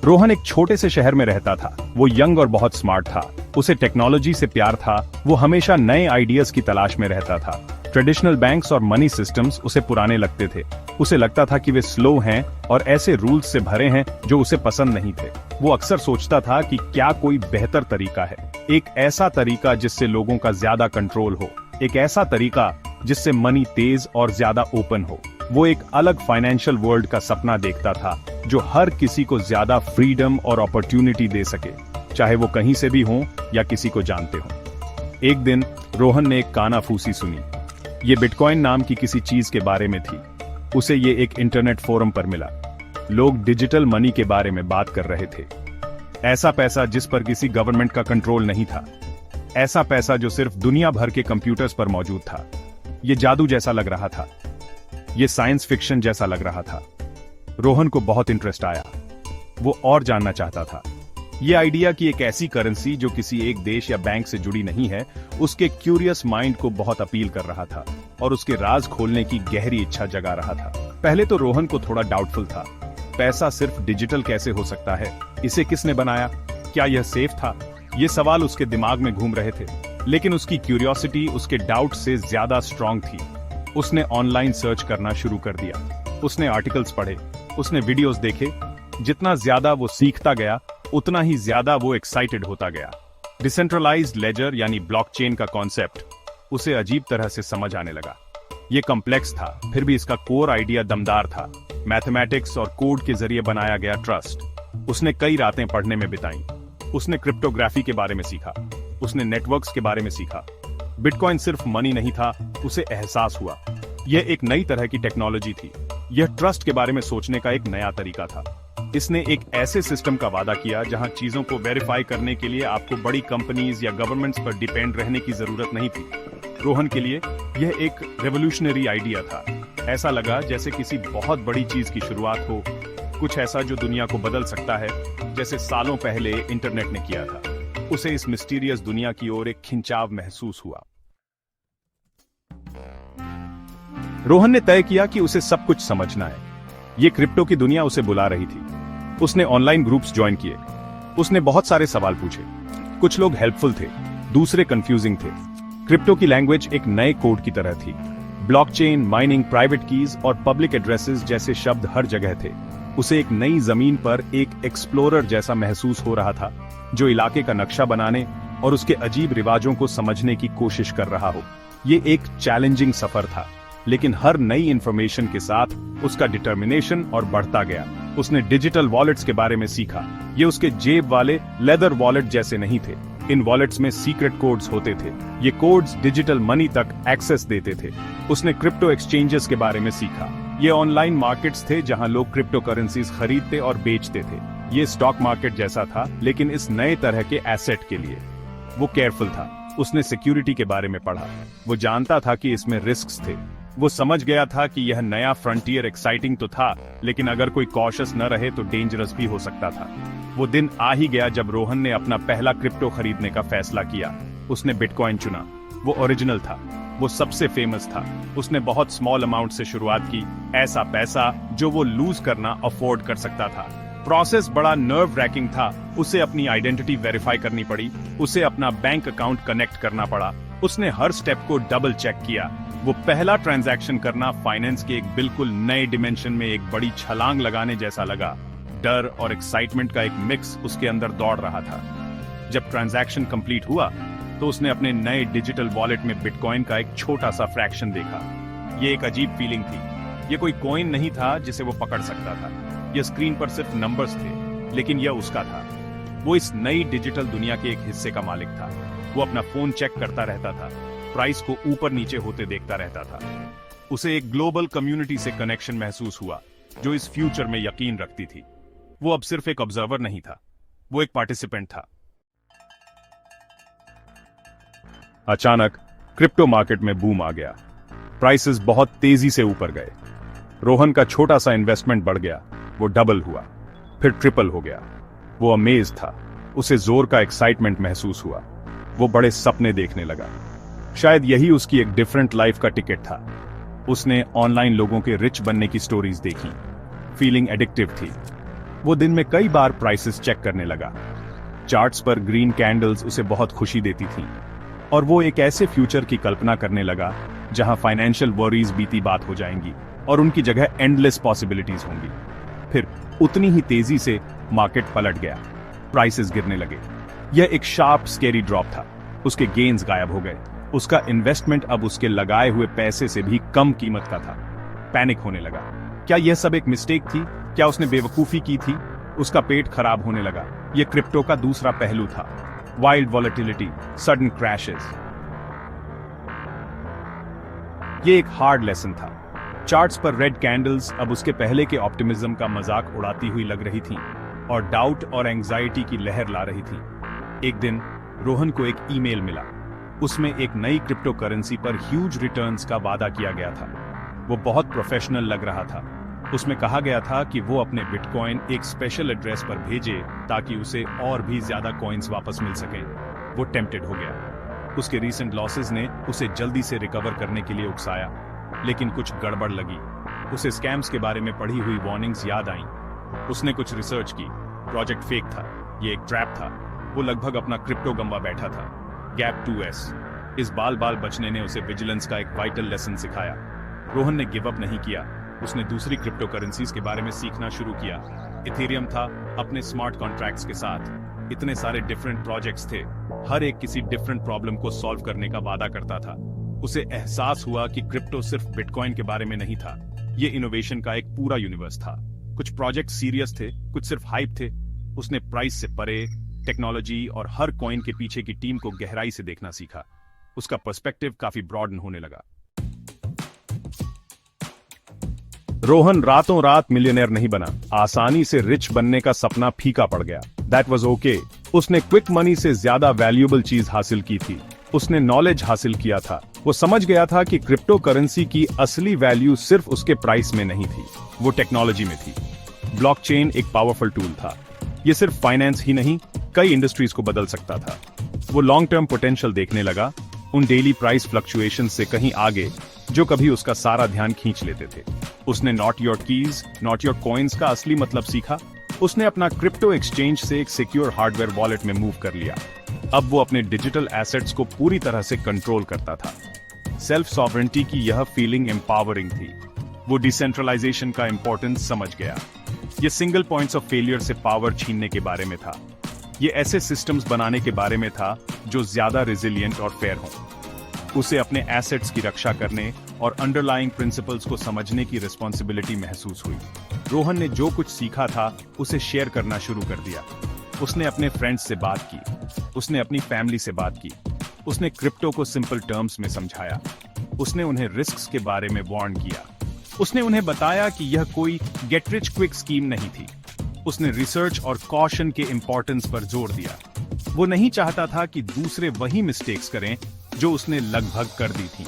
रोहन एक छोटे से शहर में रहता था। वो यंग और बहुत स्मार्ट था। उसे टेक्नोलॉजी से प्यार था। वो हमेशा नए आइडियाज की तलाश में रहता था। ट्रेडिशनल बैंक्स और मनी सिस्टम्स उसे पुराने लगते थे। उसे लगता था कि वे स्लो हैं और ऐसे रूल्स से भरे हैं जो उसे पसंद नहीं थे। वो अक्सर सोचता था कि क्या कोई बेहतर तरीका है, एक ऐसा तरीका जिससे लोगों का ज्यादा कंट्रोल हो, एक ऐसा तरीका जिससे मनी तेज और ज्यादा ओपन हो। वो एक अलग फाइनेंशियल वर्ल्ड का सपना देखता था जो हर किसी को ज्यादा फ्रीडम और अपॉर्चुनिटी दे सके, चाहे वो कहीं से भी हो या किसी को जानते हो। एक दिन रोहन ने एक कानाफूसी सुनी। ये बिटकॉइन नाम की किसी चीज के बारे में थी। उसे ये एक इंटरनेट फोरम पर मिला। लोग डिजिटल मनी के बारे में बात कर रहे थे। ऐसा पैसा जिस पर किसी गवर्नमेंट का कंट्रोल नहीं था, ऐसा पैसा जो सिर्फ दुनिया भर के कंप्यूटर्स पर मौजूद था। ये जादू जैसा लग रहा था, ये साइंस फिक्शन जैसा लग रहा था। रोहन को बहुत इंटरेस्ट आया। वो और जानना चाहता था। ये आइडिया कि एक ऐसी करेंसी जो किसी एक देश या बैंक से जुड़ी नहीं है, उसके क्यूरियस माइंड को बहुत अपील कर रहा था और उसके राज खोलने की गहरी इच्छा जगा रहा था। पहले तो रोहन को थोड़ा डाउटफुल था। पैसा सिर्फ डिजिटल कैसे हो सकता है? इसे किसने बनाया? क्या यह सेफ था? ये सवाल उसके दिमाग में घूम रहे थे। लेकिन उसकी क्यूरियोसिटी उसके डाउट से ज्यादा स्ट्रांग थी। उसने ऑनलाइन सर्च करना शुरू कर दिया। उसने आर्टिकल्स पढ़े, उसने वीडियोस देखे। जितना ज्यादा वो सीखता गया, उतना ही ज्यादा वो एक्साइटेड होता गया। डिसेंट्रलाइज्ड लेजर यानी ब्लॉकचेन का कॉन्सेप्ट उसे अजीब तरह से समझ आने लगा। ये कॉम्प्लेक्स था, फिर भी इसका कोर आइडिया दमदार था। मैथमेटिक्स और कोड के जरिए बनाया गया ट्रस्ट। उसने कई रातें पढ़ने में बिताई। उसने क्रिप्टोग्राफी के बारे में सीखा। उसने नेटवर्क्स के बारे में सीखा। बिटकॉइन सिर्फ मनी नहीं था, उसे एहसास हुआ यह एक नई तरह की टेक्नोलॉजी थी। यह ट्रस्ट के बारे में सोचने का एक नया तरीका था। इसने एक ऐसे सिस्टम का वादा किया जहां चीजों को वेरीफाई करने के लिए आपको बड़ी कंपनीज या गवर्नमेंट्स पर डिपेंड रहने की जरूरत नहीं थी। रोहन के लिए यह एक रेवोल्यूशनरी आइडिया था। ऐसा लगा जैसे किसी बहुत बड़ी चीज की शुरुआत हो, कुछ ऐसा जो दुनिया को बदल सकता है, जैसे सालों पहले इंटरनेट ने किया था। उसे इस मिस्टीरियस दुनिया की ओर एक खिंचाव महसूस हुआ। रोहन ने तय किया कि उसे सब कुछ समझना है। ये क्रिप्टो की दुनिया उसे बुला रही थी। उसने ऑनलाइन ग्रुप्स ज्वाइन किए। उसने बहुत सारे सवाल पूछे। कुछ लोग हेल्पफुल थे, दूसरे कंफ्यूजिंग थे। क्रिप्टो की लैंग्वेज एक नए कोड की तरह थी। ब्लॉकचेन, माइनिंग, प्राइवेट कीज और पब्लिक एड्रेसेस जैसे शब्द हर जगह थे। उसे एक नई जमीन पर एक एक्सप्लोरर जैसा महसूस हो रहा था, जो इलाके का नक्शा बनाने और उसके अजीब रिवाजों को समझने की कोशिश कर रहा हो। ये एक चैलेंजिंग सफर था, लेकिन हर नई इंफॉर्मेशन के साथ उसका डिटर्मिनेशन और बढ़ता गया। उसने डिजिटल वॉलेट्स के बारे में सीखा। ये उसके जेब वाले लेदर वॉलेट जैसे नहीं थे। इन वॉलेट्स में सीक्रेट कोड्स होते थे। ये कोड्स डिजिटल मनी तक एक्सेस देते थे। उसने क्रिप्टो एक्सचेंजेस के बारे में सीखा। ये ऑनलाइन मार्केट्स थे जहां लोग क्रिप्टो करेंसीज खरीदते और बेचते थे। ये स्टॉक मार्केट जैसा था, लेकिन इस नए तरह के एसेट के लिए। वो केयरफुल था। उसने सिक्योरिटी के बारे में पढ़ा। वो जानता था कि इसमें रिस्क्स थे। वो समझ गया था कि यह नया फ्रंटियर एक्साइटिंग तो था, लेकिन अगर कोई कॉशियस न रहे तो डेंजरस भी हो सकता था। वो दिन आ ही गया जब रोहन ने अपना पहला क्रिप्टो खरीदने का फैसला किया। उसने बिटकॉइन चुना। वो ओरिजिनल था, वो सबसे फेमस था। उसने बहुत स्मॉल अमाउंट से शुरुआत की, ऐसा पैसा जो वो लूज करना अफोर्ड कर सकता था। प्रोसेस बड़ा नर्व रैकिंग था। उसे अपनी आइडेंटिटी वेरीफाई करनी पड़ी। उसे अपना बैंक अकाउंट कनेक्ट करना पड़ा। उसने हर स्टेप को डबल चेक किया। वो पहला ट्रांजैक्शन करना फाइनेंस के एक बिल्कुल नए डिमेंशन में एक बड़ी छलांग लगाने जैसा लगा। डर और एक्साइटमेंट का एक मिक्स उसके अंदर दौड़ रहा था। जब ट्रांजैक्शन कंप्लीट हुआ तो उसने अपने नए डिजिटल वॉलेट में बिटकॉइन का एक छोटा सा फ्रैक्शन देखा। ये एक अजीब फीलिंग थी। ये कोई कॉइन नहीं था जिसे वो पकड़ सकता था। ये स्क्रीन पर सिर्फ नंबर्स थे, लेकिन यह उसका था। वो इस नई डिजिटल दुनिया के एक हिस्से का मालिक था। वो अपना फोन चेक करता रहता था, प्राइस को ऊपर नीचे होते देखता रहता था। उसे एक ग्लोबल कम्युनिटी से कनेक्शन महसूस हुआ जो इस फ्यूचर में यकीन रखती थी। वो अब सिर्फ एक ऑब्जर्वर नहीं था, वो एक पार्टिसिपेंट था। अचानक क्रिप्टो मार्केट में बूम आ गया। प्राइसेस बहुत तेजी से ऊपर गए। रोहन का छोटा सा इन्वेस्टमेंट बढ़ गया। वो डबल हुआ, फिर ट्रिपल हो गया। वो अमेज था। उसे जोर का एक्साइटमेंट महसूस हुआ। वो बड़े सपने देखने लगा। शायद यही उसकी एक डिफरेंट लाइफ का टिकट था। उसने ऑनलाइन लोगों के रिच बनने की स्टोरीज देखी। फीलिंग एडिक्टिव थी। वो दिन में कई बार प्राइसेस चेक करने लगा। चार्ट्स पर ग्रीन कैंडल्स उसे बहुत खुशी देती थीं, और वो एक ऐसे फ्यूचर की कल्पना करने लगा जहां फाइनेंशियल वरीज बीती बात हो जाएंगी और उनकी जगह एंडलेस पॉसिबिलिटीज होंगी। फिर उतनी ही तेजी से मार्केट पलट गया, प्राइसेस गिरने लगे। यह एक शार्प स्केरी ड्रॉप था। उसके गेन्स गायब हो गए। उसका इन्वेस्टमेंट अब उसके लगाए हुए पैसे से भी कम कीमत का था। पैनिक होने लगा। क्या यह सब एक मिस्टेक थी? क्या उसने बेवकूफी की थी? उसका पेट खराब होने लगा। यह क्रिप्टो का दूसरा पहलू था, वाइल्ड वॉलेटिलिटी, सडन क्रैशेस। यह एक हार्ड लेसन था। चार्ट्स पर रेड कैंडल्स अब उसके पहले के ऑप्टिमिज्म का मजाक उड़ाती हुई लग रही थीं और डाउट और एंजाइटी की लहर ला रही थी। एक दिन रोहन को एक ईमेल मिला। उसमें एक नई क्रिप्टो करेंसी पर ह्यूज रिटर्न्स का वादा किया गया था। वो बहुत प्रोफेशनल लग रहा था। उसमें कहा गया था कि वो अपने बिटकॉइन एक स्पेशल एड्रेस पर भेजे ताकि उसे और भी ज्यादा कॉइन्स वापस मिल सके। वो टेम्प्टेड हो गया। उसके रीसेंट लॉसेस ने उसे जल्दी से रिकवर करने के लिए उकसाया, लेकिन कुछ गड़बड़ लगी। उसे स्कैम्स के बारे में पढ़ी हुई वार्निंग्स याद आईं। उसने कुछ रिसर्च की। प्रोजेक्ट फेक था, ये एक ट्रैप था। वो लगभग अपना क्रिप्टो गंवा बैठा था। Gap 2S। इस बाल बाल बचने ने उसे विजिलेंस का एक वाइटल लेसन सिखाया। रोहन ने गिव अप नहीं किया। उसने दूसरी क्रिप्टो करेंसीज के बारे में सीखना शुरू किया। इथेरियम था, अपने स्मार्ट कॉन्ट्रैक्ट्स के साथ। इतने सारे डिफरेंट प्रोजेक्ट्स थे, हर एक किसी डिफरेंट प्रॉब्लम को सॉल्व करने का वादा करता था। उसे एहसास हुआ कि क्रिप्टो सिर्फ बिटकॉइन के बारे में नहीं था, ये इनोवेशन का एक पूरा यूनिवर्स था। कुछ प्रोजेक्ट सीरियस थे, कुछ सिर्फ हाइप थे। उसने प्राइस से परे टेक्नोलॉजी और हर कॉइन के पीछे की टीम को गहराई से देखना सीखा। उसका पर्सपेक्टिव काफी ब्रॉडन होने लगा। रोहन रातों रात मिलियनेयर नहीं बना। आसानी से रिच बनने का सपना फीका पड़ गया। That was okay. उसने क्विक मनी से ज्यादा वैल्यूएबल चीज हासिल की थी। उसने नॉलेज हासिल किया था। वो समझ गया था कि क्रिप्टो करेंसी की असली वैल्यू सिर्फ उसके प्राइस में नहीं थी, वो टेक्नोलॉजी में थी। ब्लॉकचेन एक पावरफुल टूल था। ये सिर्फ फाइनेंस ही नहीं, कई इंडस्ट्रीज को बदल सकता था। वो लॉन्ग टर्म पोटेंशियल देखने लगा, उन डेली प्राइस फ्लक्चुएशन से कहीं आगे, जो कभी उसका सारा ध्यान खींच लेते थे। उसने not your keys, not your coins का असली मतलब सीखा। उसने अपना क्रिप्टो एक्सचेंज से एक सिक्योर हार्डवेयर वॉलेट में मूव कर लिया। अब वो अपने डिजिटल एसेट्स को पूरी तरह से कंट्रोल करता था। सेल्फ सॉवरेंटी की यह फीलिंग एम्पावरिंग थी। वो डिसेंट्रलाइजेशन का इंपॉर्टेंस समझ गया। ये सिंगल पॉइंट्स ऑफ फेलियर से पावर छीनने के बारे में था। ये ऐसे सिस्टम्स बनाने के बारे में था जो ज्यादा रेजिलिएंट और फेयर हों। उसे अपने एसेट्स की रक्षा करने और अंडरलाइंग प्रिंसिपल्स को समझने की रिस्पॉन्सिबिलिटी महसूस हुई। रोहन ने जो कुछ सीखा था उसे शेयर करना शुरू कर दिया। उसने अपने फ्रेंड्स से बात की, उसने अपनी फैमिली से बात की, उसने क्रिप्टो को सिंपल टर्म्स में समझाया, उसने उन्हें रिस्क्स के बारे में वार्न किया, उसने उन्हें बताया कि यह कोई गेट रिच क्विक स्कीम नहीं थी। उसने रिसर्च और कॉशन के इंपॉर्टेंस पर जोर दिया। वो नहीं चाहता था कि दूसरे वही मिस्टेक्स करें जो उसने लगभग कर दी थी।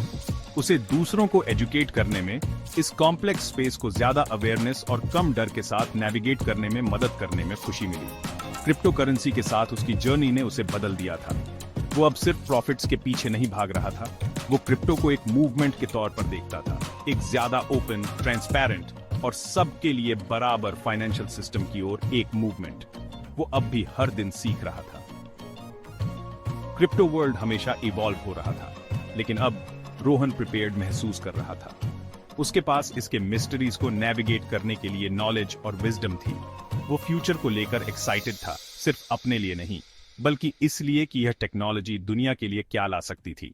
उसे दूसरों को एजुकेट करने में, इस कॉम्प्लेक्स स्पेस को ज्यादा अवेयरनेस और कम डर के साथ नेविगेट करने में मदद करने में खुशी मिली। क्रिप्टो करेंसी के साथ उसकी जर्नी ने उसे बदल दिया था। वो अब सिर्फ प्रॉफिट्स के पीछे नहीं भाग रहा था, वो क्रिप्टो को एक मूवमेंट के तौर पर देखता था, एक ज्यादा ओपन, ट्रांसपेरेंट और सबके लिए बराबर फाइनेंशियल सिस्टम की ओर एक मूवमेंट। वो अब भी हर दिन सीख रहा था। क्रिप्टो वर्ल्ड हमेशा इवॉल्व हो रहा था, लेकिन अब रोहन प्रिपेयर्ड महसूस कर रहा था। उसके पास इसके मिस्ट्रीज को नेविगेट करने के लिए नॉलेज और विजडम थी। वो फ्यूचर को लेकर एक्साइटेड था, सिर्फ अपने लिए नहीं, बल्कि इसलिए कि यह टेक्नोलॉजी दुनिया के लिए क्या ला सकती थी।